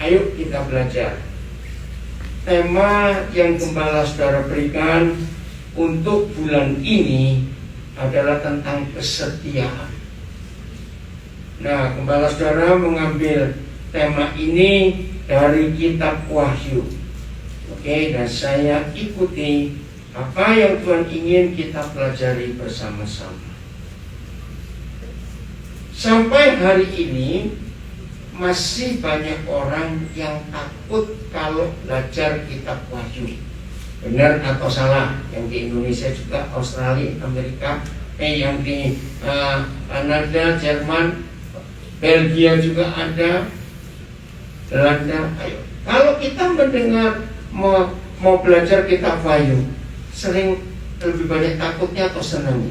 Ayo kita belajar. Tema yang Gembala Saudara berikan untuk bulan ini adalah tentang kesetiaan. Nah, Gembala Saudara mengambil tema ini dari kitab Wahyu. Oke, dan saya ikuti apa yang Tuhan ingin kita pelajari bersama-sama. Sampai hari ini masih banyak orang yang takut kalau belajar kitab Wahyu. Benar atau salah? Yang di Indonesia juga, Australia, Amerika, yang di Kanada, Jerman, Belgia juga ada, Belanda. Ayo, kalau kita mendengar mau belajar kitab Wahyu, sering lebih banyak takutnya atau senangnya?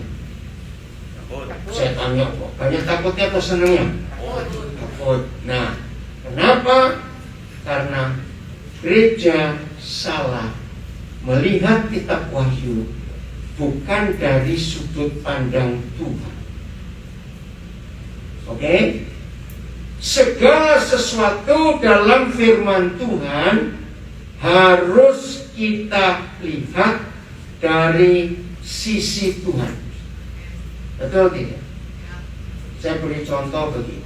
Saya tanya kok, banyak takutnya atau senangnya? Takut. Nah, kenapa? Karena gereja salah melihat kitab Wahyu bukan dari sudut pandang Tuhan. Oke? Segala sesuatu dalam firman Tuhan harus kita lihat dari sisi Tuhan. Betul tidak? Saya beri contoh begini.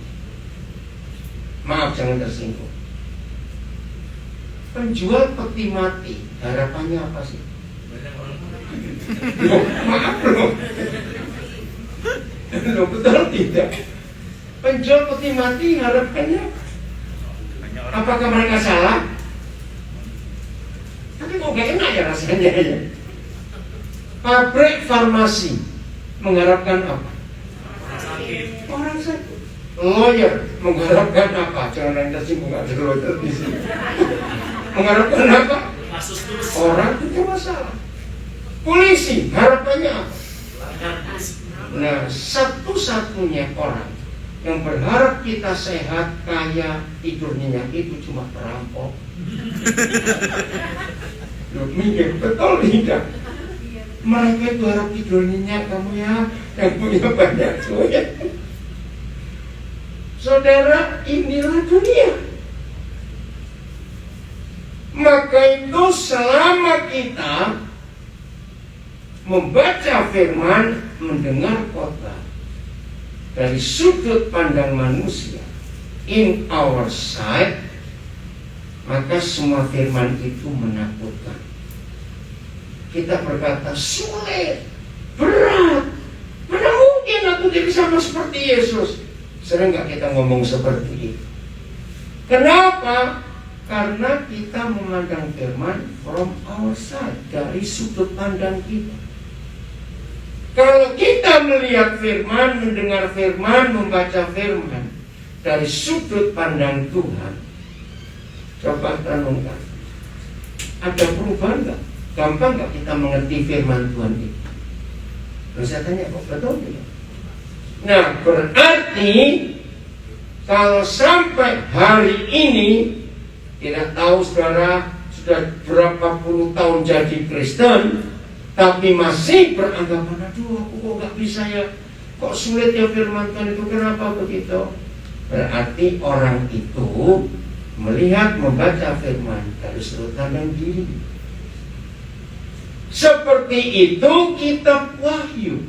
Maaf, jangan tersinggung. Penjual peti mati, harapannya apa sih? Loh, maaf loh. Loh, betul tidak? Penjual peti mati harapannya apakah mereka salah? Tapi kok gak enak ya rasanya ya? Pabrik farmasi mengharapkan apa? Orang sakit. Lawyer mengharapkan apa? Jangan yang tersinggung, ada lawyer di sini. Mengharapkan apa? Orang punya masalah. Polisi harapannya apa? Nah, satu-satunya orang yang berharap kita sehat, kaya, tidur nyenyak itu cuma perampok. Loh, mikir betul tidak? Mereka itu harap tidur nyenyak, kamu ya, yang punya banyak duit. Saudara, inilah dunia. Maka itu selama kita membaca firman, mendengar khotbah dari sudut pandang manusia, in our sight, maka semua firman itu menakutkan. Kita berkata, sulit, berat, mana mungkin aku jadi sama seperti Yesus. Sering gak kita ngomong seperti itu? Kenapa? Karena kita memandang firman from our side, dari sudut pandang kita. Kalau kita melihat firman, mendengar firman, membaca firman dari sudut pandang Tuhan, coba renungkan, ada perubahan gak? Gampang gak kita mengerti firman Tuhan itu? Terus saya tanya, kok betul tidak? Nah, berarti kalau sampai hari ini, tidak tahu saudara sudah berapa puluh tahun jadi Kristen, tapi masih beranggapan, aduh aku kok gak bisa ya, kok sulit ya firman Tuhan itu, kenapa begitu? Berarti orang itu melihat, membaca firman dari sudut pandang diri. Seperti itu kitab Wahyu.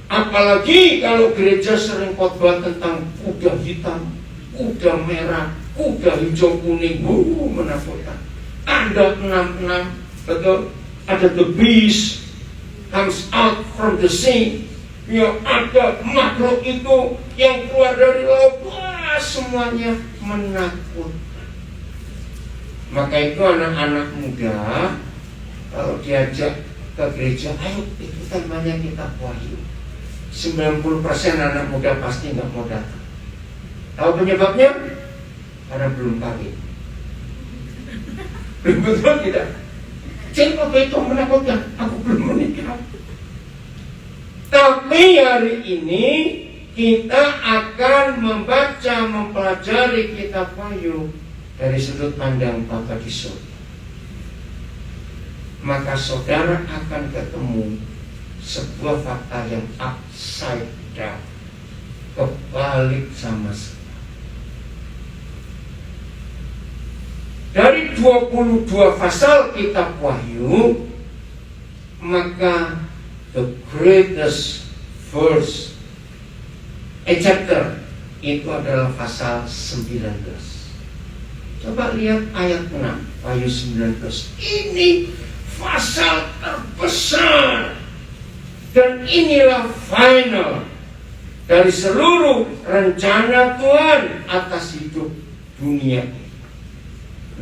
Apalagi kalau gereja sering khotbah tentang kuda hitam, kuda merah, kuda hijau kuning, menakutkan. Ada 66, betul? Ada the beast comes out from the sea. Ya, ada makhluk itu yang keluar dari laut. Wah, semuanya menakutkan. Maka itu anak-anak muda kalau diajak ke gereja, ayo ikutan banyak kitab Wahyu. 90% anak muda pasti nggak mau datang. Tahu penyebabnya? Karena belum kawin. Betul tidak? Jadi apa itu menakutkan? Aku belum menikah. Tapi hari ini kita akan membaca, mempelajari kitab Wahyu dari sudut pandang Bapa di surga. Maka saudara akan ketemu sebuah fakta yang upside down, kebalik sama sekali. 22 pasal kitab Wahyu, maka the greatest verse chapter itu adalah pasal 19. Coba lihat ayat 6 Wahyu 19. Ini pasal terbesar, dan inilah final dari seluruh rencana Tuhan atas hidup dunia.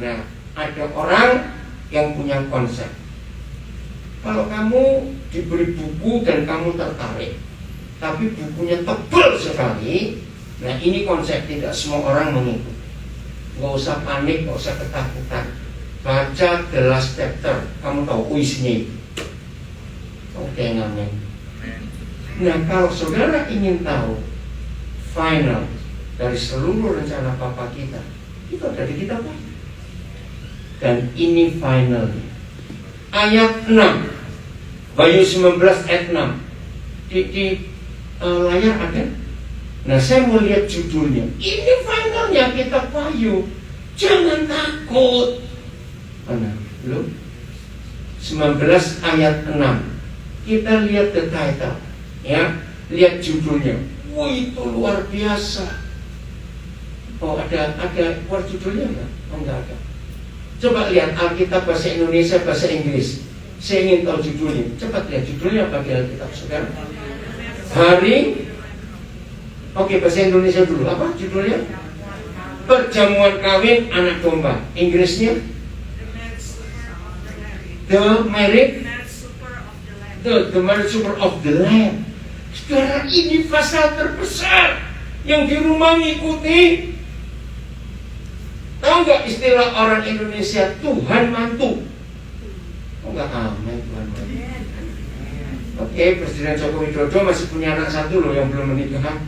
Nah, ada orang yang punya konsep, kalau kamu diberi buku dan kamu tertarik, tapi bukunya tebal sekali, nah ini konsep tidak semua orang mengikuti. Gak usah panik, gak usah ketakutan. Baca the last chapter, kamu tahu isinya itu. Oke, ngamen. Nah, kalau saudara ingin tahu final dari seluruh rencana Bapa kita, itu ada di kitab Wahyu. Dan ini finalnya. Ayat 6, Wahyu 19 ayat 6. Di layar ada. Nah, saya mau lihat judulnya. Ini finalnya kitab Wahyu. Jangan takut. Mana? Belum? 19 ayat 6. Kita lihat the title. Ya, lihat judulnya. Wah, itu luar biasa. Oh, ada buat judulnya enggak? Oh, enggak ada. Coba lihat Alkitab bahasa Indonesia, bahasa Inggris. Saya ingin tahu judulnya. Cepat lihat judulnya apa di Alkitab saudara? Hari. Oke, bahasa Indonesia dulu. Apa judulnya? Perjamuan kawin anak domba. Inggrisnya? The marriage supper of the Lamb. Saudara, ini pasal terbesar yang di rumah ngikuti. Tahu nggak istilah orang Indonesia Tuhan mantu? Oh, nggak aman Tuhan mantu. Oke, Presiden Joko Widodo masih punya anak satu loh yang belum menikah.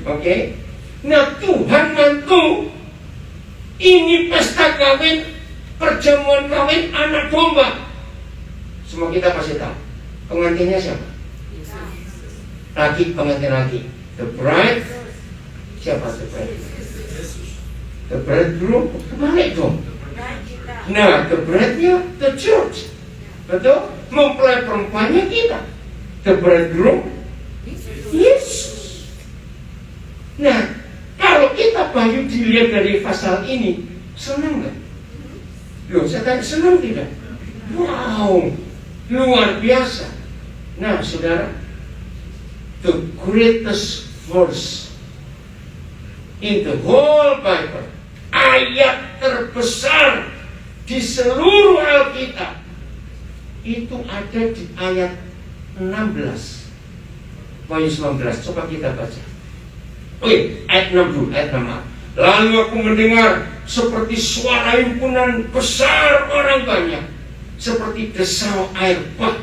Oke, nah Tuhan mantu. Ini pesta kawin, perjamuan kawin anak domba. Semua kita pasti tahu. Pengantinnya siapa? Laki, pengantin laki. The bride. Siapa the bride? The bridegroom. Kebalik dong. Nah, the bride-nya the church. Betul? Mempelai perempuannya kita. The bridegroom Yesus. Nah, kalau kita Wahyu dilihat dari pasal ini, senang nggak? Loh, saya tanya, senang tidak? Wow, luar biasa. Nah, saudara, the greatest verse in the whole Bible, ayat terbesar di seluruh Alkitab, itu ada di ayat 16 Wahyu 19. Coba kita baca. Oke, ayat 6 dulu, ayat 6. Lalu aku mendengar seperti suara himpunan besar orang banyak, seperti desau air bah,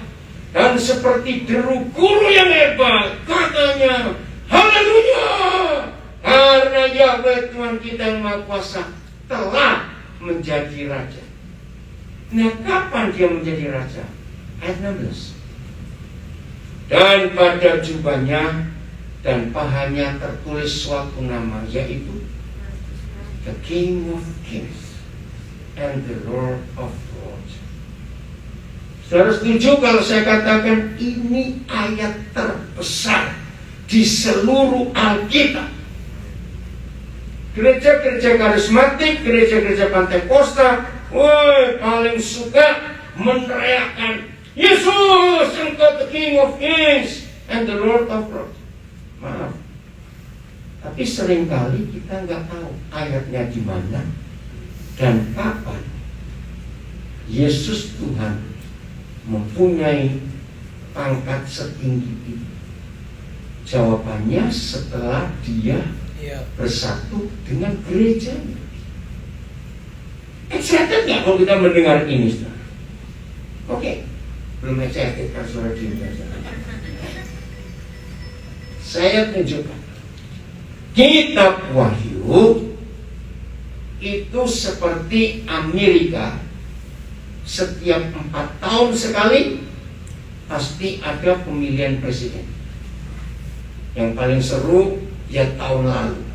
dan seperti deru guru yang hebat. Katanya, haleluya, karena Yahweh Tuhan kita yang Maha Kuasa telah menjadi Raja. Nah, kapan dia menjadi Raja? Ayat 16. Dan pada jubahnya dan pahanya tertulis suatu nama, yaitu The King of Kings and the Lord of Lords. Saudara setuju kalau saya katakan ini ayat terbesar di seluruh Alkitab? Gereja-gereja karismatik, gereja-gereja Pantekosta, woi, paling suka meneriakkan, Yesus, Engkau the King of Kings and the Lord of Lords. Maaf, tapi seringkali kita nggak tahu ayatnya di mana dan kapan Yesus Tuhan mempunyai pangkat setinggi itu. Jawabannya setelah dia bersatu dengan gerejanya. Excited nggak kalau kita mendengar ini, saudara? Oke, belum excited kan saudara di Saya tunjukkan kitab Wahyu itu seperti Amerika. Setiap 4 tahun sekali pasti ada pemilihan presiden. Yang paling seru ya tahun lalu,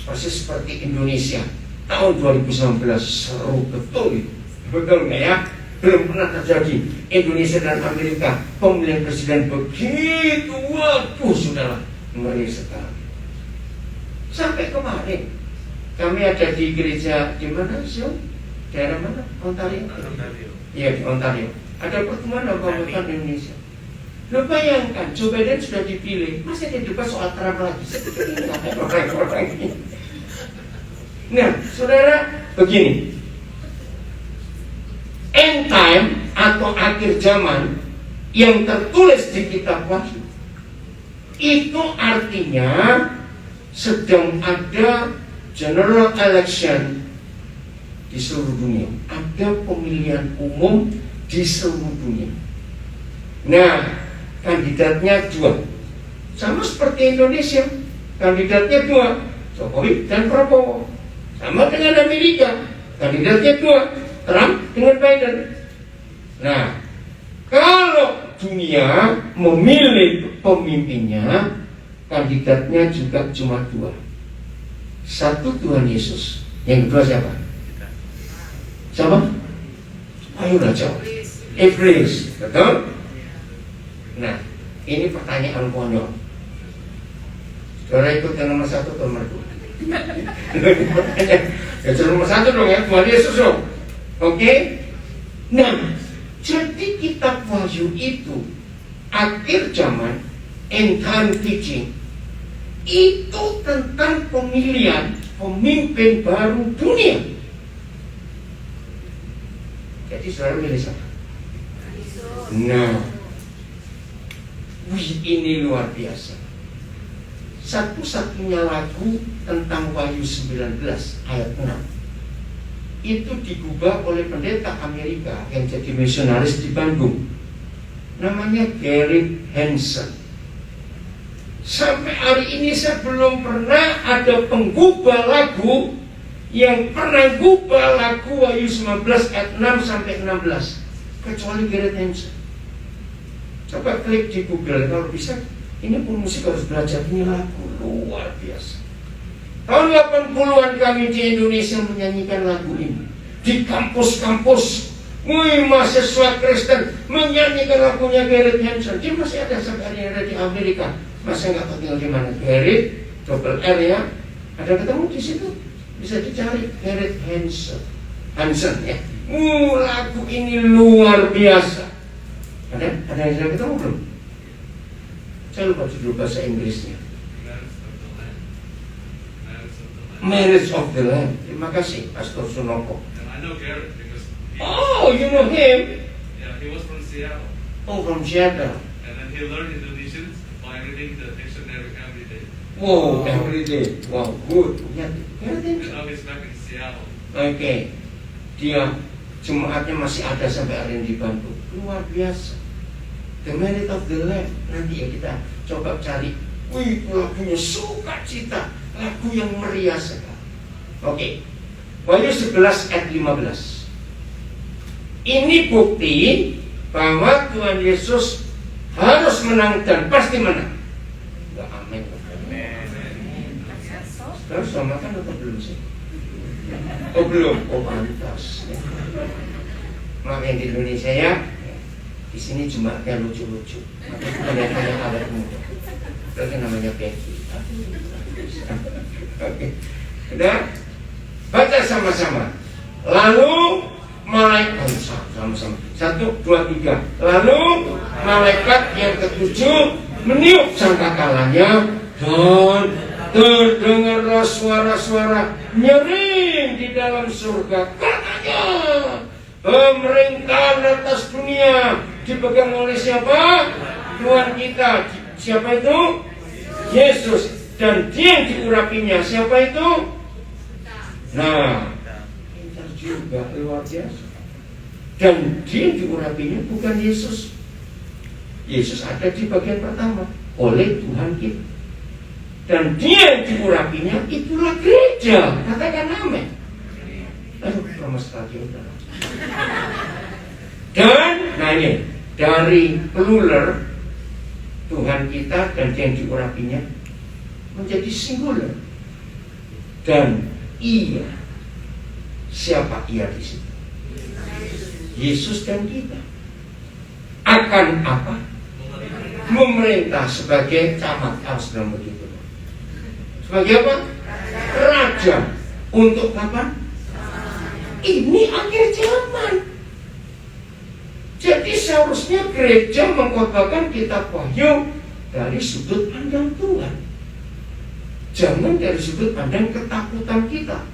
persis seperti Indonesia tahun 2019 seru betul itu. Betul nggak ya? Belum pernah terjadi Indonesia dan Amerika pemilihan presiden begitu. Waduh, sudahlah, ngeri sekali. Sampai kemarin kami ada di gereja di mana sih? Daerah mana? Ontario. Iya, di Ontario. Ada pertemuan anggota Indonesia. Lo bayangkan, Joe Biden sudah dipilih, masih ada debat soal Trump lagi. Orang-orang ini. Nah, saudara, begini. End time atau akhir zaman yang tertulis di kitab Wahyu itu artinya sedang ada general election di seluruh dunia. Ada pemilihan umum di seluruh dunia. Nah, kandidatnya dua, sama seperti Indonesia. Kandidatnya dua, Jokowi dan Prabowo. Sama dengan Amerika, kandidatnya dua, Trump dengan Biden. Nah, kalau dunia memilih pemimpinnya, kandidatnya juga cuma dua. Satu Tuhan Yesus, yang kedua siapa? Siapa? Ayo jawab. Iblis, betul? Nah, ini pertanyaan konyol. Saudara ikut yang nomor satu atau nomor dua? Ini pertanyaan. Ya nomor satu dong ya, Tuhan Yesus dong. Oke? Nah, jadi kitab Wahyu itu akhir zaman, end time teaching, itu tentang pemilihan pemimpin baru dunia. Jadi saudara milih siapa? Nah, ini luar biasa. Satu-satunya lagu tentang Wahyu 19 ayat 6 itu digubah oleh pendeta Amerika yang jadi misionaris di Bandung, namanya Gary Hansen. Sampai hari ini saya belum pernah ada penggubah lagu yang pernah gubah lagu Wahyu 19 ayat 6 sampai 16 kecuali Gary Hansen. Coba klik di Google kalau bisa. Ini pun musik harus belajar, ini lagu luar biasa. Tahun 80-an kami di Indonesia menyanyikan lagu ini di kampus-kampus. Mahasiswa Kristen menyanyikan lagunya Gary Hansen. Dia masih ada sampai hari ini, ada di Amerika. Masa nggak tahu tinggal di mana? Gary, double R ya. Ada ketemu di situ, bisa dicari Gary Hansen ya. Lagu ini luar biasa. Ada yang sudah ketemu belum? Saya lupa judul bahasa Inggrisnya. Marriage of the Lamb. Terima kasih, Pastor Sunoko. Oh, you know him? Yeah, he was from Seattle. Oh, from Seattle. And then he learned Indonesian by reading the dictionary every day. Wow, every day. Wow, good. Ya, And now he's back in Seattle. Oke. Dia jemaatnya masih ada sampai hari ini di Bandung. Luar biasa. The Marriage of the Lamb. Nanti ya kita coba cari. Wih, lagunya sukacita, lagu yang meriah sekali. Oke. Wahyu 11 ayat 15. Ini bukti bahwa Tuhan Yesus harus menang dan pasti menang. Ya, amin. Terus sudah makan atau belum sih? Oh belum, oh pantas. Makanya di Indonesia ya. Di sini jemaatnya lucu-lucu. Kelihatannya awet muda. Itu namanya Becky. Oke. Udah? Baca sama-sama. Lalu malaikat sama-sama. 1, 2, 3. Lalu malaikat yang ketujuh meniup sangkakalanya dan terdengarlah suara-suara nyaring di dalam surga. Katanya, pemerintahan atas dunia dipegang oleh siapa? Tuhan kita. Siapa itu? Yesus. Dan dia yang diurapinya siapa itu? Nah, pintar juga, luar biasa. Dan dia yang diurapinya bukan Yesus. Yesus ada di bagian pertama oleh Tuhan kita. Dan dia yang diurapinya itulah gereja. Katakan amin. Aduh, lama sekali udah. Dan, nah ini, dari plural Tuhan kita dan yang diurapinya menjadi singular. Dan ia Siapa ia di situ? Yesus dan kita. Akan apa? Memerintah sebagai camat. Harus bilang begitu. Sebagai apa? Raja. Untuk kapan? Ini akhir zaman. Jadi seharusnya gereja mengkhotbahkan kitab Wahyu dari sudut pandang Tuhan. Jangan dari sudut pandang ketakutan kita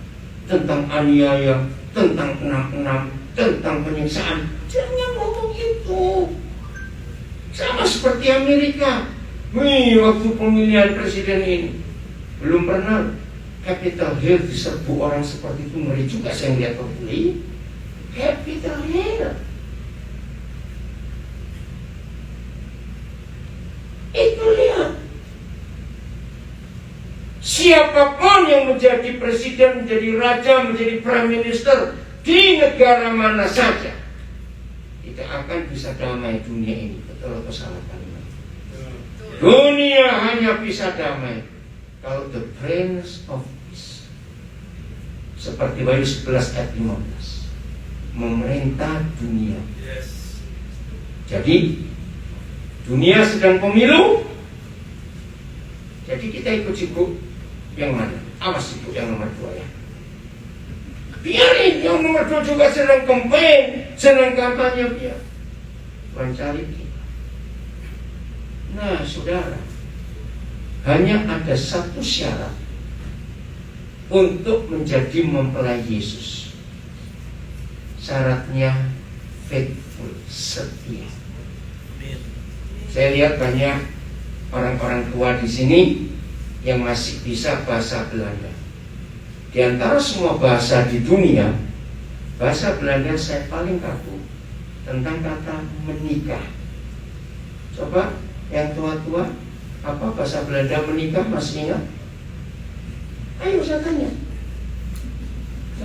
tentang aniaya, tentang 66, tentang penyiksaan. Jangan ngomong itu. Sama seperti Amerika. Waktu pemilihan presiden ini belum pernah Capitol Hill diserbu orang seperti itu. Ngeri juga saya lihat pembeli Capitol Hill. Itu lihat. Siapapun yang menjadi presiden, menjadi raja, menjadi prime minister di negara mana saja, tidak akan bisa damai dunia ini. Betul atau salah kalimat? Dunia hanya bisa damai kalau the Prince of Peace, seperti Wahyu 11 ayat 15, memerintah dunia. Jadi dunia sedang pemilu. Jadi kita ikut sibuk yang mana? Awas sibuk yang nomor 2 ya. Biarin yang nomor 2 juga sedang campaign, sedang kampanye, biar mencari kita. Nah saudara, hanya ada satu syarat untuk menjadi mempelai Yesus. Syaratnya faithful, setia. Saya lihat banyak orang-orang tua di sini yang masih bisa bahasa Belanda. Di antara semua bahasa di dunia, bahasa Belanda saya paling kaku tentang kata menikah. Coba yang tua-tua, apa bahasa Belanda menikah masih ingat? Ayo saya tanya.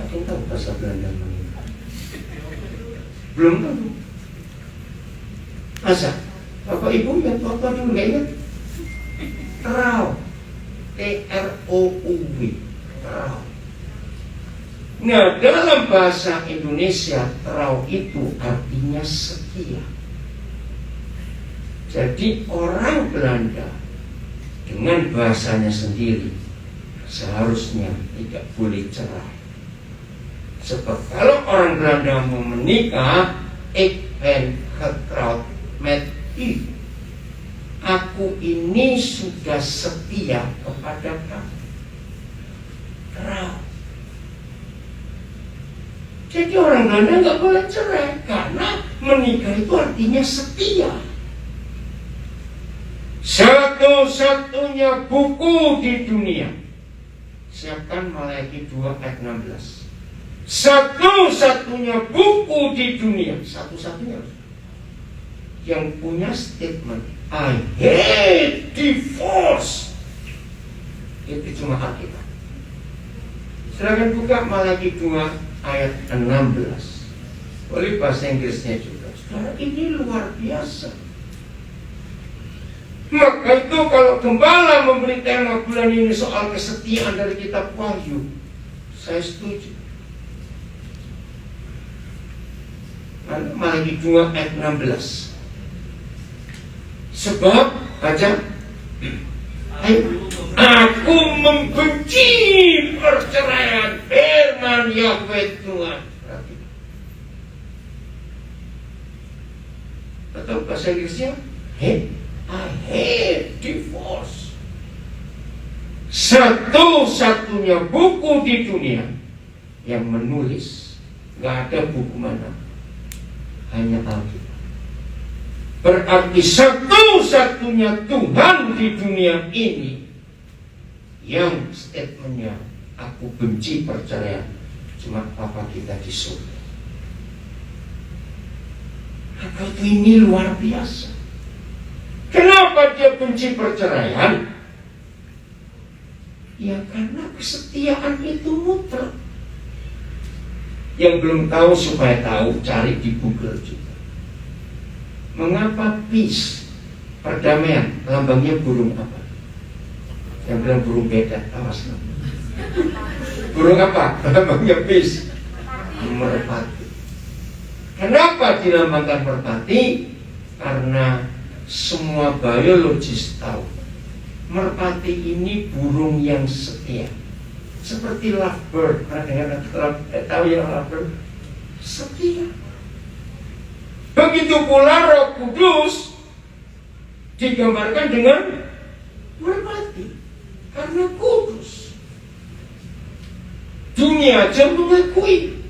Yakin tahu bahasa Belanda menikah? Belum tahu. Masa? Bapak Ibu yang tua-tua dulu nggak ingat? Trau, T-R-O-U-W, trau. Nah dalam bahasa Indonesia trau itu artinya setia. Jadi orang Belanda dengan bahasanya sendiri seharusnya tidak boleh cerai. Sebab kalau orang Belanda mau menikah, ik ben getrouwd met u. Aku ini sudah setia kepada kamu. Trau. Jadi orang Belanda nggak boleh cerai karena menikah itu artinya setia. Satu-satunya buku di dunia, siapkan Maleakhi 2 ayat 16. Satu-satunya buku di dunia, satu-satunya yang punya statement I hate divorce, itu cuma Alkitab. Silakan buka Maleakhi 2 ayat 16. Boleh bahasa Inggrisnya juga. Saudara, ini luar biasa. Maka itu kalau gembala memberi tema bulan ini soal kesetiaan dari kitab Wahyu, saya setuju. Maleakhi 2 ayat 16. Sebab baca, aku membenci perceraian, firman Yahweh Tuhan. Atau bahasa Inggrisnya, I hate divorce. Satu-satunya buku di dunia yang menulis, gak ada buku mana, hanya Alkitab. Berarti satu-satunya Tuhan di dunia ini yang statementnya aku benci perceraian, cuma Papa kita di surga. Maka ini luar biasa. Kenapa dia benci perceraian? Ya karena kesetiaan itu mutlak. Yang belum tahu supaya tahu, cari di Google juga. Mengapa peace, perdamaian, lambangnya burung apa? Yang bilang burung beda, awas. Burung apa? Lambangnya peace. merpati. Kenapa dilambangkan merpati? Karena semua biologis tahu merpati ini burung yang setia, seperti lovebird. Pernah dengar tahu ya lovebird? Setia. Begitu pula Roh Kudus digambarkan dengan merpati karena kudus. Dunia aja mengakui.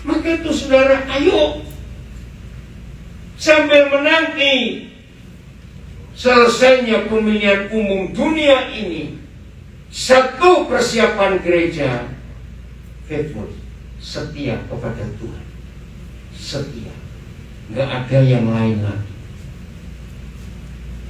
Maka itu saudara, ayo sambil menanti selesainya pemilihan umum dunia ini, satu persiapan gereja faithful, setia kepada Tuhan, setia, nggak ada yang lain lagi.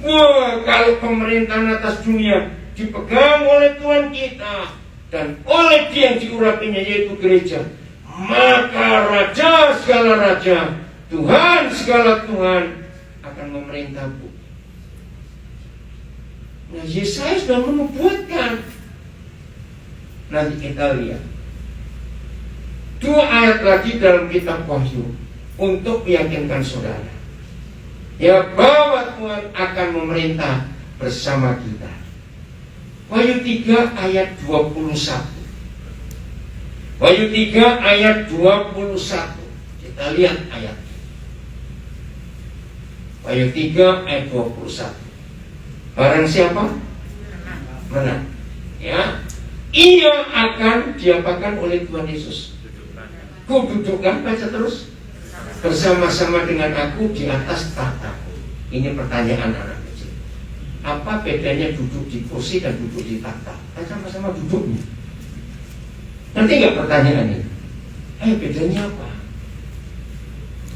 Wah, kalau pemerintahan atas dunia dipegang oleh Tuhan kita dan oleh Dia yang diurapinya, yaitu gereja, maka raja segala raja, Tuhan segala Tuhan akan memerintah. Nah, Yesaya sudah menubuatkan. Nanti kita lihat 2 ayat lagi dalam kitab Wahyu untuk meyakinkan saudara, ya, bahwa Tuhan akan memerintah bersama kita. Wahyu 3 ayat 21. Wahyu 3 ayat 21. Kita lihat ayat. Wahyu 3 ayat 21. Barang siapa menang, ya, ia akan diapakan oleh Tuhan Yesus. Kududukan, baca terus, bersama-sama dengan aku di atas tahtaku. Ini pertanyaan anak kecil. Apa bedanya duduk di kursi dan duduk di tahta? Kan sama-sama duduknya. Nanti nggak pertanyaan ini? Bedanya apa?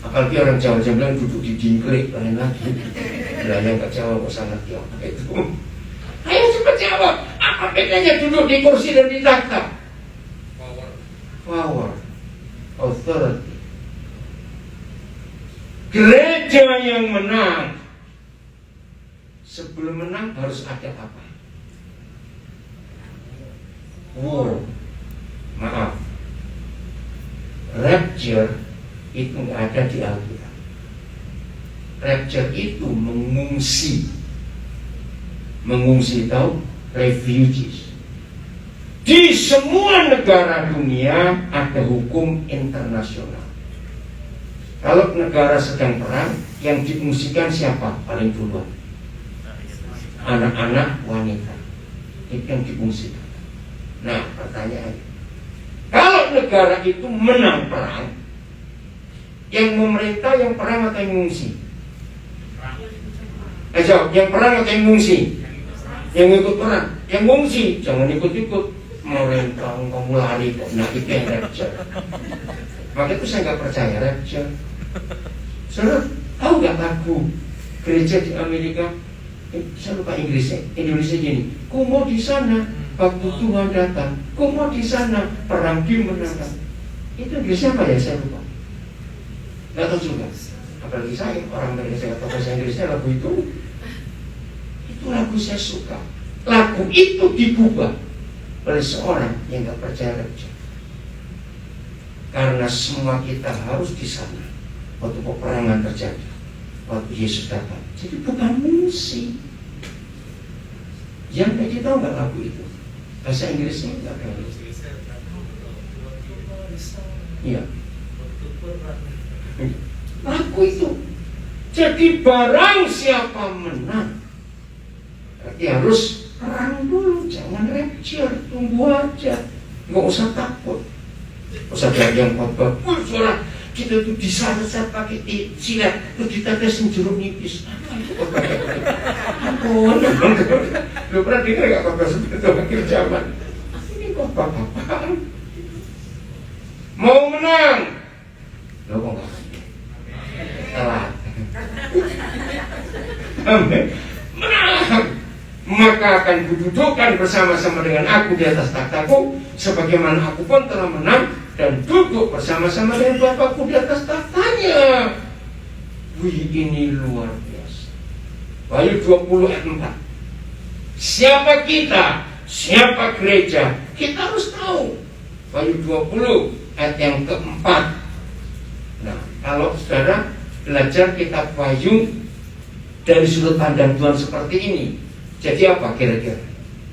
Apalagi orang Jawa bilang duduk di dingklik, lain lagi. Lah yang nggak Jawa kok sangat ya itu. Ayo cepat jawab. Apa bedanya duduk di kursi dan di tahta? Power, authority. Gereja yang menang, sebelum menang harus ada apa? Maaf, rapture itu nggak ada di Alkitab. Rapture itu mengungsi tahu, refugees. Di semua negara dunia ada hukum internasional. Kalau negara sedang perang, yang diungsikan siapa paling duluan? Anak-anak, wanita. Itu yang diungsikan. Nah, pertanyaannya, kalau negara itu menang perang, yang memerintah yang perang atau yang mengungsi? Jawab, yang perang atau yang mengungsi? Yang ikut perang. Yang mengungsi, jangan ikut-ikut. Merentang, kamu lari kok. Nah, itu yang rapture. Maka itu saya nggak percaya rapture. Saudara, tahu nggak lagu gereja di Amerika? Saya lupa Inggrisnya. Indonesia gini, ku mau di sana waktu Tuhan datang. Ku mau di sana perang dimenangkan. Itu Inggrisnya apa ya? Saya lupa. Nggak tahu juga. Apalagi saya, orang dari saya tahu bahasa Inggrisnya lagu itu lagu saya suka. Lagu itu diubah oleh seorang yang nggak percaya rapture. Karena semua kita harus di sana waktu peperangan terjadi, waktu Yesus datang. Jadi bukan mengungsi. Yang tadi tahu nggak lagu itu? Bahasa Inggrisnya nggak tahu. Iya. Lagu itu. Jadi barang siapa menang, berarti harus perang dulu, jangan rapture, tunggu aja, nggak usah takut, nggak usah yang khotbah. Saudara, kita tuh di sana saya pakai silat, terus ditetesin jeruk nipis. Lu pernah dengar nggak khotbah seperti itu akhir zaman? Ini khotbah apa? Mau menang, lo kok nggak? Telat. Menang, maka akan kududukan bersama-sama dengan aku di atas takhtaku, sebagaimana aku pun telah menang dan duduk bersama-sama dengan Bapakku di atas tahtanya. Wih, ini luar biasa. Wahyu 20 ayat 4. Siapa kita? Siapa gereja? Kita harus tahu Wahyu 20 ayat yang keempat. Nah, kalau saudara belajar kitab Wahyu dari sudut pandang Tuhan seperti ini, jadi apa kira-kira?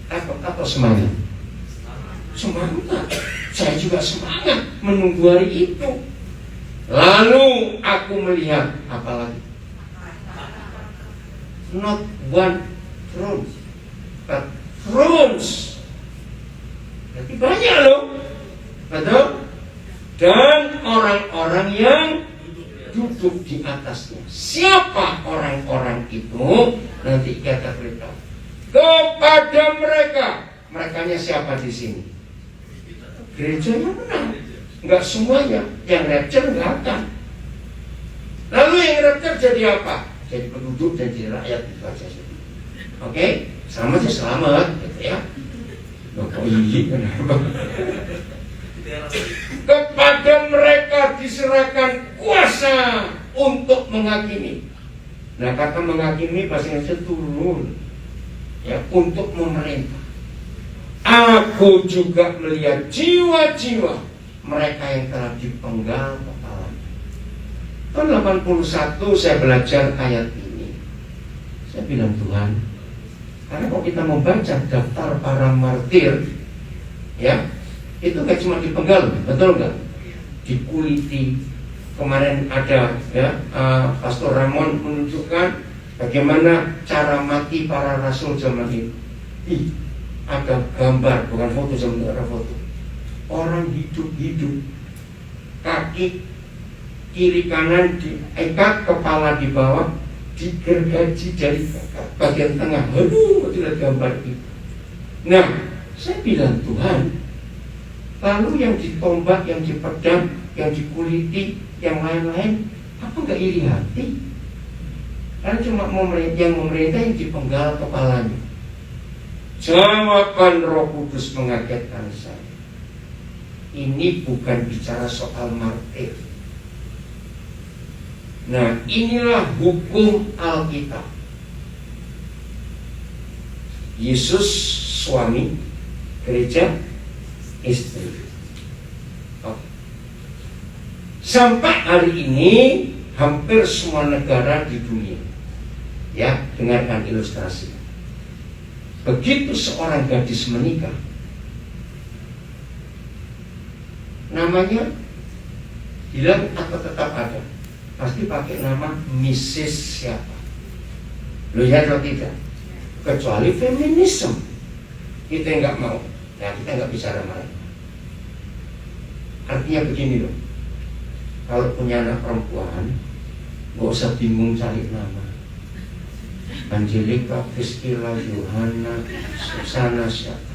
Takut atau semangat? Semangat. Saya juga semangat menunggu hari itu. Lalu aku melihat apa lagi? Not one throne, but thrones. Jadi banyak loh, betul? Dan orang-orang yang duduk di atasnya. Siapa orang-orang itu? Nanti kita beritahu. Kepada mereka. Merekanya siapa di sini? Gereja yang menang. Enggak semuanya. Yang rapture enggak akan. Lalu yang rapture jadi apa? Jadi penduduk dan jadi rakyat itu aja. Oke? Sama aja selamat gitu ya. Loh kok iya kenapa? Kepada mereka diserahkan kuasa untuk menghakimi. Nah, kata menghakimi bahasa Indonesia turun, ya, untuk memerintah. Aku juga melihat jiwa-jiwa mereka yang telah dipenggal kepala. Tahun 81 saya belajar ayat ini. Saya bilang, Tuhan, karena kalau kita membaca daftar para martir, ya, itu gak cuma dipenggal, betul nggak? Dikuliti. Kemarin ada, ya, Pastor Ramon menunjukkan bagaimana cara mati para rasul zaman itu. Ada gambar, bukan foto, zaman itu ada foto. Orang hidup-hidup, kaki kiri kanan diikat, kepala di bawah, digergaji dari bagian tengah. Aduh, tidak gambar itu. Nah, saya bilang, Tuhan, lalu yang ditombak, yang dipedang, yang dikuliti, yang lain-lain, apa nggak iri hati? Kan cuma yang memerintah yang dipenggal kepalanya. Jawaban Roh Kudus mengagetkan saya. Ini bukan bicara soal martir. Nah, inilah hukum Alkitab. Yesus suami, gereja istri. Oke. Sampai hari ini hampir semua negara di dunia, ya, dengarkan ilustrasi. Begitu seorang gadis menikah, namanya hilang atau tetap ada? Pasti pakai nama Mrs. siapa? Lo ya atau tidak? Kecuali feminisme, kita nggak mau. Ya, kita nggak bicara mereka. Artinya begini loh, kalau punya anak perempuan, nggak usah bingung cari nama. Angelika, Priscilla, Yohana, Susana, siapa.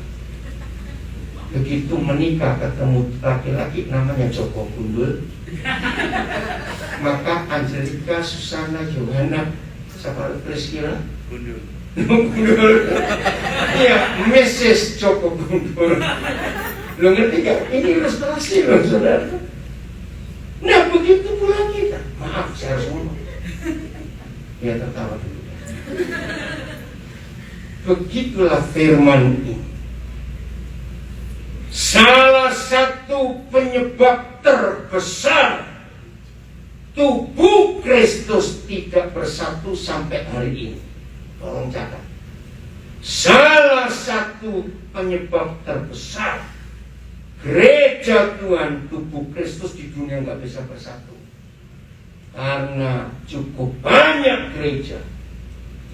Begitu menikah ketemu laki-laki namanya Joko Gundul, maka Angelika, Susana, Yohana, siapa, Priscilla, Gundul. Iya, Mrs. Joko Gundul. Lo ngerti gak? Ini ilustrasi loh, saudara. Nah, begitu pula kita. Maaf, saya harus ngomong. Ya, tertawa dulu. Begitulah firman ini. Salah satu penyebab terbesar tubuh Kristus tidak bersatu sampai hari ini. Tolong catat. Salah satu penyebab terbesar gereja Tuhan, tubuh Kristus di dunia nggak bisa bersatu, karena cukup banyak gereja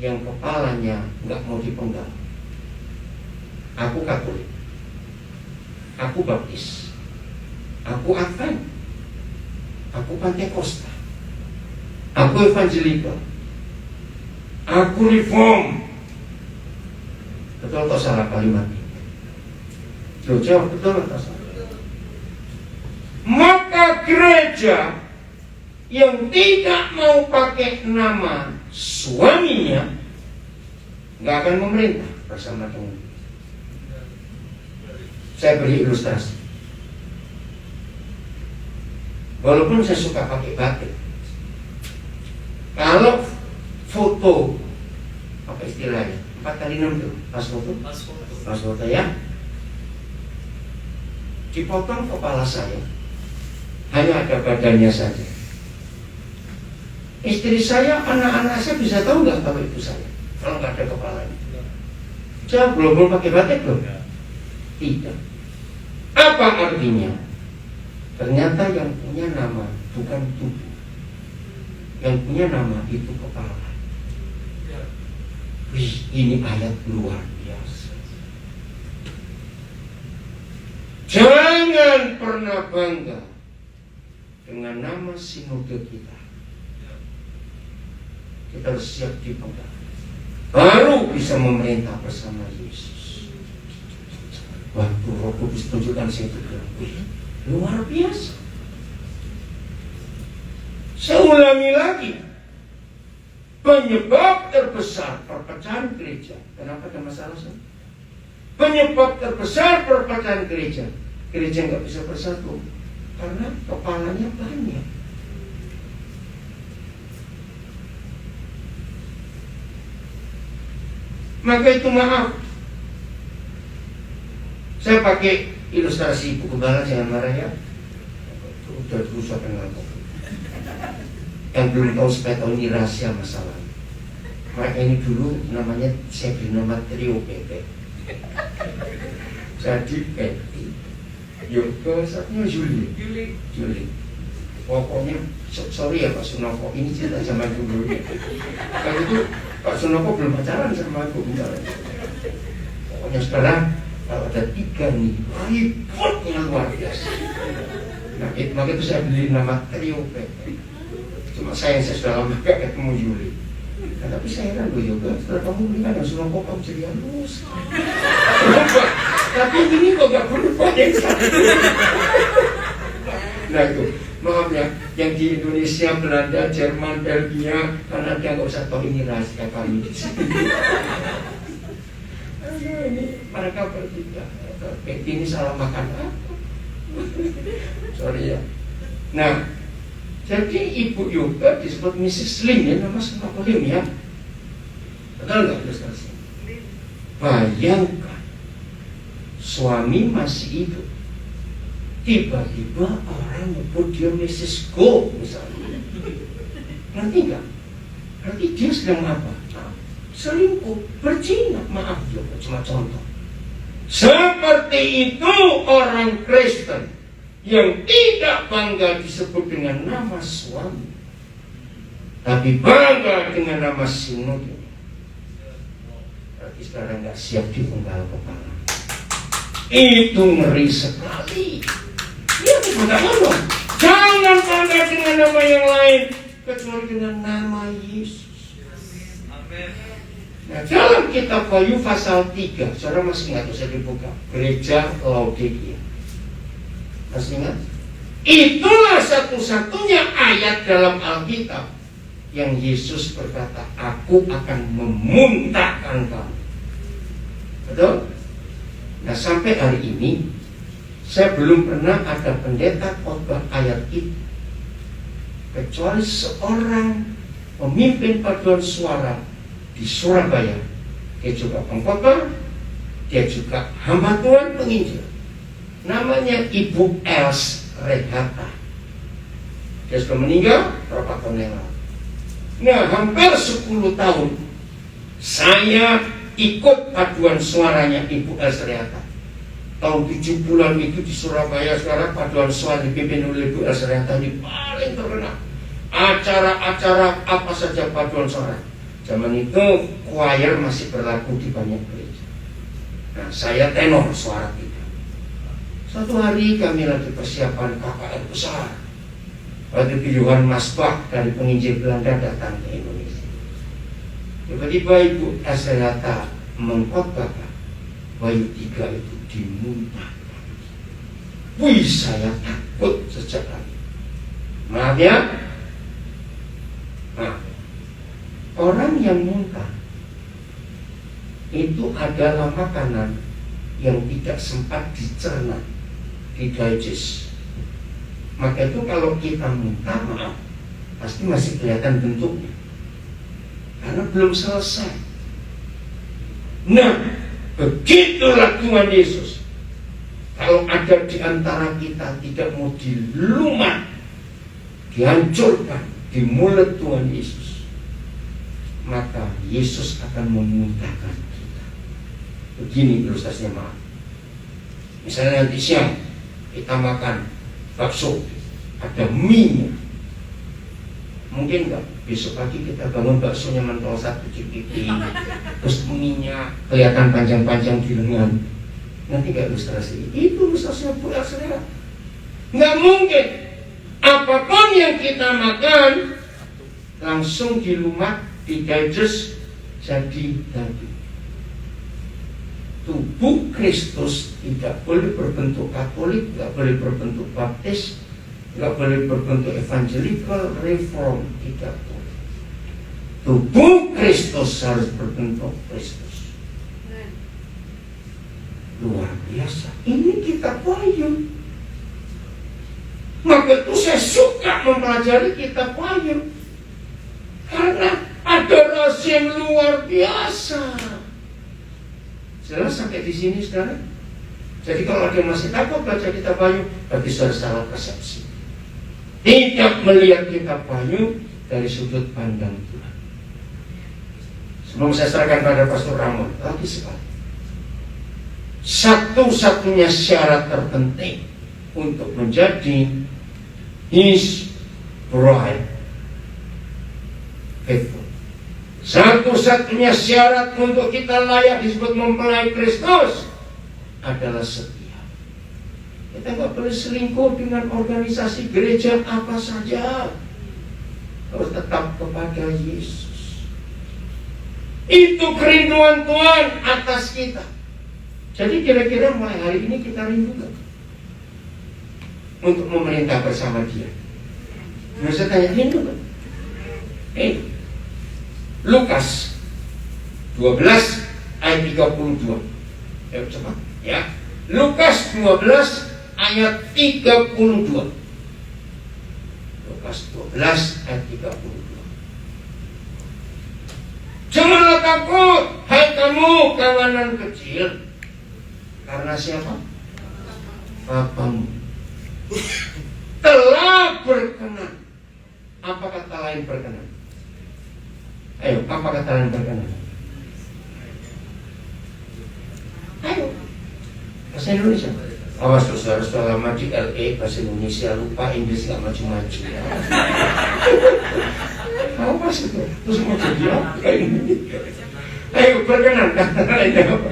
yang kepalanya nggak mau dipenggal. Aku Katolik, aku Baptis, aku Advent, aku Pantekosta, aku Evangelika, aku Reform. Betul atau salah kalimat ini? Loh, jawab betul atau salah? Maka gereja yang tidak mau pakai nama suaminya nggak akan memerintah bersama dengan. Saya beri ilustrasi. Walaupun saya suka pakai batik, kalau foto, apa istilahnya, 4x6 tuh, pas foto ya. dipotong kepala saya, hanya ada badannya saja. Istri saya, anak-anak saya bisa tahu nggak kalau itu saya, kalau nggak ada kepalanya? Saya belum pakai batik belum? Tidak. Apa artinya? Ternyata yang punya nama bukan tubuh, yang punya nama itu kepala. Wih, ini ayat luar biasa. Jangan pernah bangga dengan nama sinode kita. Kita harus siap dipegang, baru bisa memerintah bersama Yesus. Waktu Roh Kudus tunjukkan saya itu bilang, wih, luar biasa. Saya ulangi lagi, penyebab terbesar perpecahan gereja. Kenapa ada masalah? Penyebab terbesar perpecahan gereja, gereja nggak bisa bersatu karena kepalanya banyak. Maka itu maaf, saya pakai ilustrasi ibu gembala, jangan marah ya. Udah rusak ngantuk. Yang belum tahu supaya tahu ini rahasia masalah. Maka ini dulu namanya, saya beri nama trio Pepe. Jadi Pepe, Yoga, satunya Juli. Pokoknya sorry ya Pak Sunoko, ini cerita zaman dulu. Kalau itu Pak Sunoko belum pacaran sama aku bentar. Pokoknya sekarang kalau ada 3 nih, ributnya luar biasa. Nah, maka itu saya beli nama trio Pepe. Cuma saya sudah lama gak ketemu Juli. Nah, tapi saya heran loh Yoga, setelah kamu menikah dengan Sunoko kamu jadi halus. Tapi ini kok gak berubah yang satu. Nah itu, maaf ya, yang di Indonesia, Belanda, Jerman, Belgia, Kanada nggak usah tahu, ini rahasia kami di sini. Ini mereka bertiga, ini salah makan apa? Sorry ya. Nah, jadi Ibu Yoga disebut Mrs. Lim ya, nama Sunoko Lim ya. Betul nggak ilustrasi? Bayangkan, suami masih hidup, tiba-tiba orang nyebut dia Mrs. Go misalnya. Nanti nggak? Nanti dia sedang apa? Nah, selingkuh, berzina. Maaf Yoga, cuma contoh. Seperti itu orang Kristen yang tidak bangga disebut dengan nama suami, tapi bangga dengan nama sinode. Berarti sekarang nggak siap dipenggal kepala. Itu ngeri sekali. Ya, bagaimana? Jangan bangga dengan nama yang lain kecuali dengan nama Yesus. Nah, dalam kitab Wahyu pasal 3, saudara masih ingat, saya dibuka gereja Laodikia. Masih ingat? Itulah satu-satunya ayat dalam Alkitab yang Yesus berkata, aku akan memuntahkan kamu. Betul? Nah, sampai hari ini saya belum pernah ada pendeta khotbah ayat itu, kecuali seorang pemimpin paduan suara di Surabaya. Dia juga pengkhotbah, dia juga hamba Tuhan penginjil. Namanya Ibu Els Rehata. Dia sudah meninggal berapa tahun yang lalu. Nah, hampir 10 tahun saya ikut paduan suaranya Ibu Els Rehata. Tahun 70-an itu di Surabaya, sekarang paduan suara dipimpin oleh Ibu Els Rehata ini paling terkenal. Acara-acara apa saja paduan suara. Zaman itu choir masih berlaku di banyak gereja. Nah, saya tenor suara kita. Suatu hari kami lagi persiapan KKR besar. Waktu itu Johan Masbach dari penginjil Belanda datang ke Indonesia. Tiba-tiba Ibu Els Rehata mengkhotbahkan Wahyu 3 itu dimuntahkan. Wih, saya takut sejak hari. Maaf ya. Nah, orang yang muntah itu adalah makanan yang tidak sempat dicerna, didigest. Maka itu kalau kita muntah, maaf, pasti masih kelihatan bentuknya karena belum selesai. Nah, begitulah Tuhan Yesus. Kalau ada di antara kita tidak mau dilumat, dihancurkan di mulut Tuhan Yesus, maka Yesus akan memuntahkan kita. Begini ilustrasinya, maaf. Misalnya nanti siang kita makan bakso, ada mie-nya. Mungkin enggak besok pagi kita bangun baksonya mentol satu cipiki, terus mie-nya kelihatan panjang-panjang di lengan. Nanti enggak ilustrasi. Itu ilustrasinya Bu Elsa. Enggak mungkin. Apapun yang kita makan langsung dilumat, didigest jadi daging. Tubuh Kristus tidak boleh berbentuk Katolik, tidak boleh berbentuk Baptis, tidak boleh berbentuk Evangelical, Reform, tidak boleh. Tubuh Kristus harus berbentuk Kristus. Luar biasa. Ini kitab Wahyu. Maka itu saya suka mempelajari kitab Wahyu, karena ada rahasia yang luar biasa. Jelas sampai di sini saudara. Jadi kalau ada yang masih takut baca kitab Wahyu, berarti sudah salah persepsi. Tidak melihat kitab Wahyu dari sudut pandang Tuhan. Sebelum saya serahkan pada Pastor Ramon, lagi sekali. Satu-satunya syarat terpenting untuk menjadi His bride faithful. Satu-satunya syarat untuk kita layak disebut mempelai Kristus adalah setia. Kita nggak boleh selingkuh dengan organisasi gereja apa saja. Harus tetap kepada Yesus. Itu kerinduan Tuhan atas kita. Jadi kira-kira mulai hari ini kita rindu gak untuk memerintah bersama Dia? Nah, saya tanya, rindu gak? Lukas 12 ayat 32. Ya, cepat ya. Lukas 12 ayat 32. Lukas 12 ayat 32. Janganlah takut, hai kamu kawanan kecil. Karena siapa? Bapamu telah berkenan. Apa kata lain berkenan? Ayo, apa kata lain berkenan? Ayo, bahasa Indonesia. Awas tuh saudara-saudara lama di LA bahasa Indonesia, lupa Inggris gak maju-maju ya. Awas itu, terus mau jadi apa kayak ini? Ayo, berkenan. Kata lainnya apa?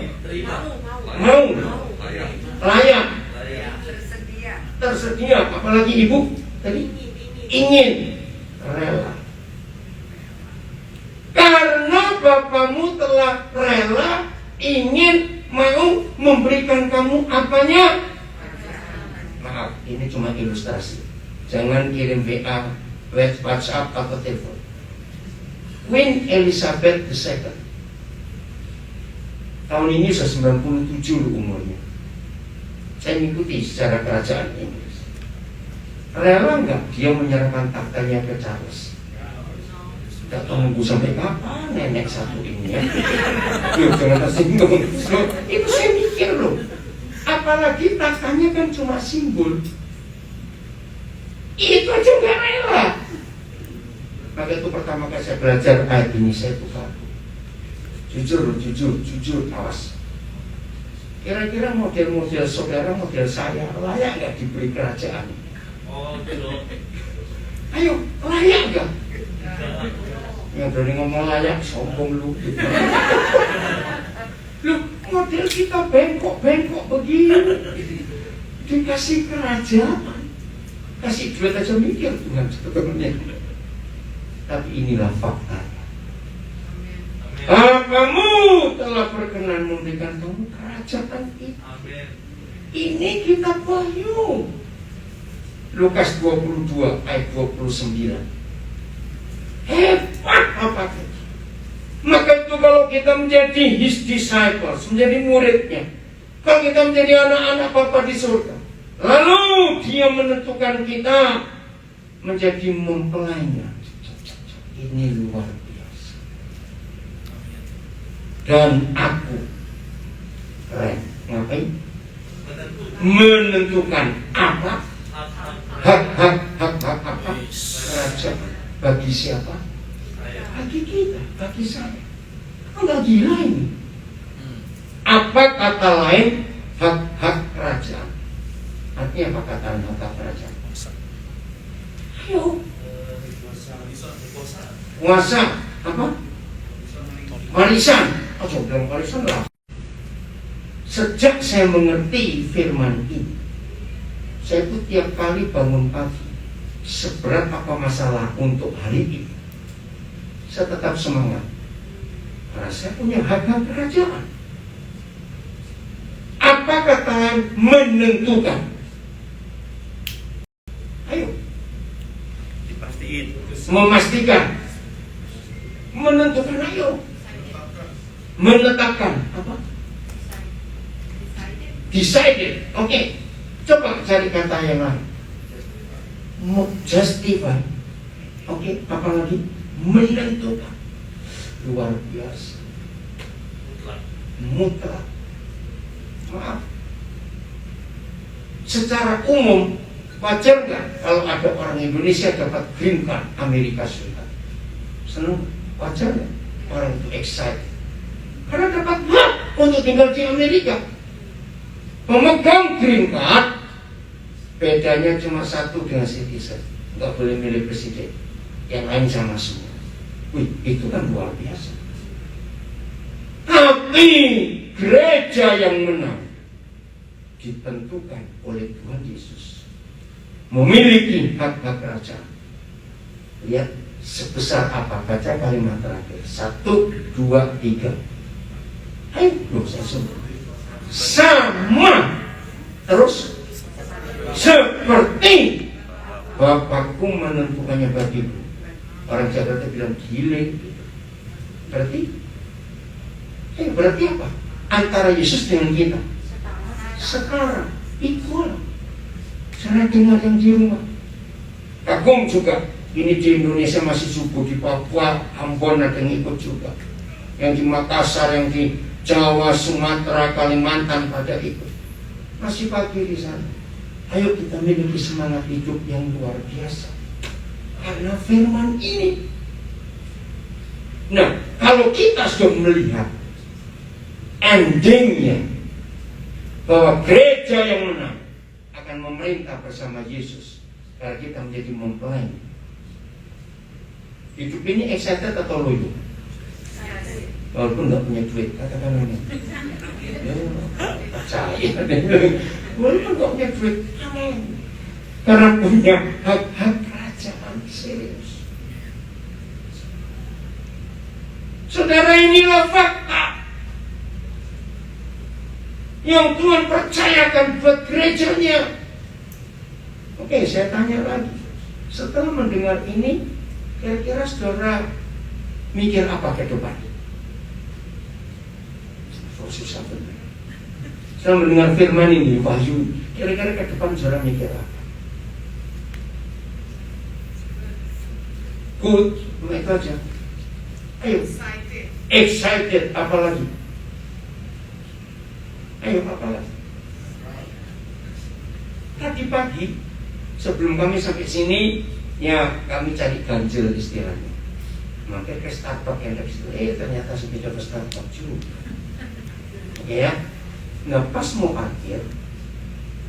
Mau, layak, tersedia, apalagi ibu tadi ingin, rela. Karena Bapamu telah rela, ingin, mau memberikan kamu apanya? Maaf, ini cuma ilustrasi. Jangan kirim WA, WhatsApp atau telepon. Queen Elizabeth II tahun ini sudah 97 umurnya. Saya mengikuti sejarah kerajaan Inggris. Rela enggak dia menyerahkan tahtanya ke Charles? Tidak tahu nunggu sampai kapan nenek satu ini ya. Yuk, jangan tersinggung. Itu saya mikir loh. Apalagi tahtanya kan cuma simbol. Itu aja enggak rela. Maka itu pertama kali saya belajar ayat ini, saya buka. Jujur, awas. Kira-kira model-model saudara, model saya layak nggak diberi kerajaan? Oh, ayo, layak nggak? Yang berani ngomong layak, sombong lu. Lu, model kita bengkok begini. Dikasih kerajaan, kasih duit aja mikir Tuhan sebetulnya. Tapi inilah fakta. Bapamu telah berkenan memberikan kamu kerajaan itu. Amin. Ini kitab Wahyu. Lukas 22 ayat 29. Hebat apa itu? Maka itu kalau kita menjadi His disciples, menjadi muridnya, kalau kita menjadi anak-anak Bapa di surga, lalu Dia menentukan kita menjadi mempelainya. Ini luar biasa. Dan aku keren, ngapain? menentukan apa? Hak apa? Kerajaan bagi siapa? Bagi kita, bagi saya. Enggak gila ini. Apa kata lain hak kerajaan? Artinya apa kata lain hak kerajaan? Ayo. Kuasa apa? Warisan. Oh, bilang warisan lah. Sejak saya mengerti firman ini, saya itu tiap kali bangun pagi, seberat apa masalah untuk hari ini, saya tetap semangat. Karena saya punya hak kerajaan. Apa kata lain menentukan? Ayo. Dipastiin. Memastikan. Menentukan, ayo. Menetapkan. Apa? Decided. Oke. Coba cari kata yang lain. Justify. Oke. Apa lagi? Menentukan. Luar biasa. Mutlak. Maaf. Secara umum, wajar nggak kalau ada orang Indonesia dapat green card Amerika Serikat? Senang? Wajar nggak? Orang itu excited karena dapat hak untuk tinggal di Amerika. Pemegang green card bedanya cuma satu dengan citizen, nggak boleh milih presiden. Yang lain sama semua. Wih, itu kan luar biasa. Tapi gereja yang menang ditentukan oleh Tuhan Yesus, memiliki hak kerajaan. Lihat sebesar apa, baca kalimat terakhir 1, 2, 3. Ayo, saya suruh. Sama terus seperti Bapakku menentukannya bagimu. Orang Jakarta bilang gile. Berarti apa? Antara Yesus dengan kita sekarang equal. Saya dengar yang di rumah. Kagum juga. Ini di Indonesia masih subuh, di Papua, Ambon ada yang ikut juga. Yang di Makassar, yang di Jawa, Sumatera, Kalimantan pada ikut. Masih pagi di sana. Ayo kita miliki semangat hidup yang luar biasa. Karena firman ini. Nah, kalau kita sudah melihat endingnya bahwa gereja yang menang akan memerintah bersama Yesus, karena kita menjadi mempelai. Hidup ini excited atau loyo? Walaupun nggak punya duit, katakan ini. Percaya, walaupun nggak punya duit, amin. Karena punya hak kerajaan, serius. Saudara, inilah fakta yang Tuhan percayakan buat gerejanya. Oke, saya tanya lagi. Setelah mendengar ini, kira-kira saudara mikir apa ke depan? Susah benar. Setelah mendengar firman ini, Wahyu, kira-kira ke depan saudara mikir apa? Good, itu aja. Ayo. Excited, apa lagi? Ayo, apa lagi? Tadi pagi sebelum kami sampai sini, ya kami cari ganjil istilahnya. Mampir ke Starbucks yang dari situ, ternyata sepeda ke Starbucks juga. Oke ya. Nah pas mau parkir,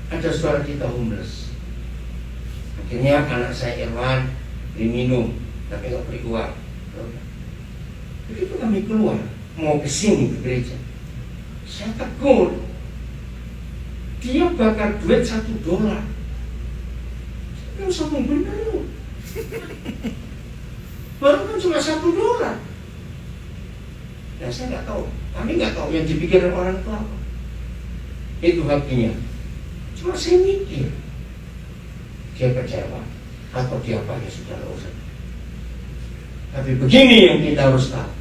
ada suara kita homeless. Akhirnya anak saya Irwan beli minum, tapi nggak beli uang. Begitu kami keluar, mau ke sini ke gereja, saya tegur. Dia bakar duit $1. Yang sombong bener loh. Baru kan cuma $1. Ya saya nggak tahu, kami nggak tahu yang dipikirkan orang itu apa. Itu haknya. Cuma saya mikir, dia kecewa atau dia apa ya sudah urusan. Tapi begini yang kita harus tahu,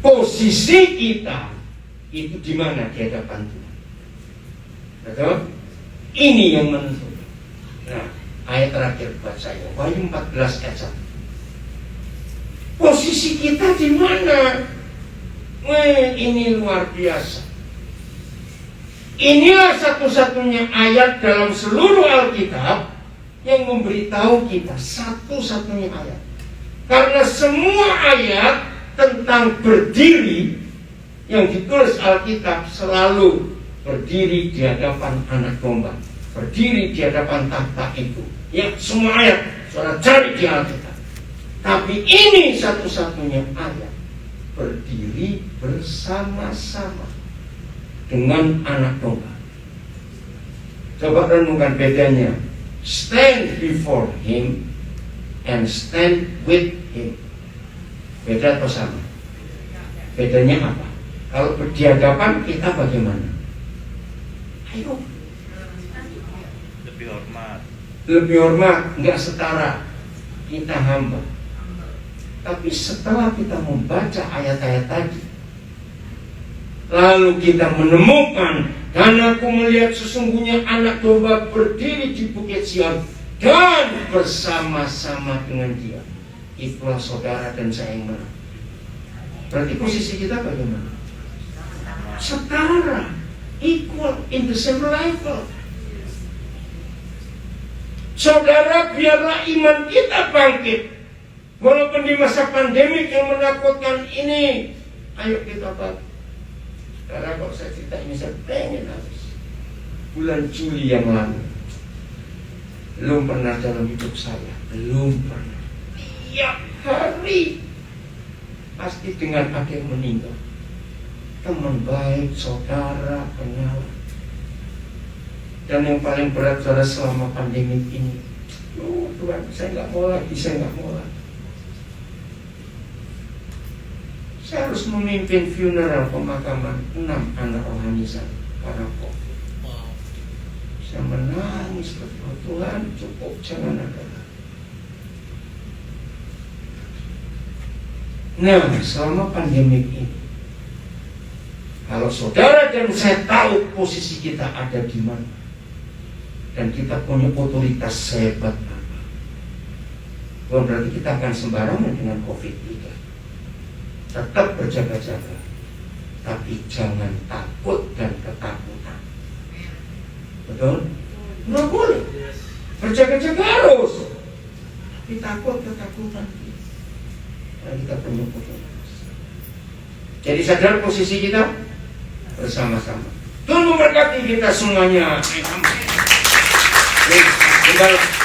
posisi kita itu di mana di hadapan Tuhan. Betul? Ini yang menentukan. Nah, ayat terakhir buat saya, Wahyu 14 ayat 1. Posisi kita di mana? Ini luar biasa. Inilah satu-satunya ayat dalam seluruh Alkitab yang memberitahu kita, satu-satunya ayat. Karena semua ayat tentang berdiri yang ditulis Alkitab selalu berdiri di hadapan anak domba, berdiri di hadapan takhta itu. Ya, semua ayat saudara cari di Alkitab. Tapi ini satu-satunya ayat berdiri bersama-sama dengan anak domba. Coba renungkan bedanya. Stand before him and stand with him. Beda atau sama? Bedanya apa? Kalau di hadapan kita bagaimana? Ayo. Lebih hormat. Lebih hormat, nggak setara. Kita hamba. Tapi setelah kita membaca ayat-ayat tadi, lalu kita menemukan, dan aku melihat sesungguhnya anak domba berdiri di bukit Sion dan bersama-sama dengan dia. Itulah saudara dan saya yang menang. Berarti posisi kita bagaimana? Setara, equal, in the same level. Saudara, biarlah iman kita bangkit. Walaupun di masa pandemik yang menakutkan ini, ayo kita bangkit. Karena kalau saya cerita ini saya pengen habis. Bulan Juli yang lalu, belum pernah dalam hidup saya, belum pernah. Tiap hari pasti dengan ada yang meninggal. Teman baik, saudara, kenalan. Dan yang paling berat saudara selama pandemi ini, Tuhan, saya nggak mau lagi. Saya harus memimpin funeral pemakaman 6 anak rohani saya karena COVID. Saya menangis berdoa, Tuhan cukup, jangan ada lagi. Nah, selama pandemi ini, kalau saudara dan saya tahu posisi kita ada di mana, dan kita punya otoritas sehebat apa, bukan berarti kita akan sembarangan dengan COVID juga. Tetap berjaga-jaga, tapi jangan takut dan ketakutan. Betul? Nggak boleh. Berjaga-jaga harus, tapi takut ketakutan. Nah, kita punya otoritas. Jadi sadar posisi kita bersama-sama. Tuhan memberkati kita semuanya. Amin. Kembali.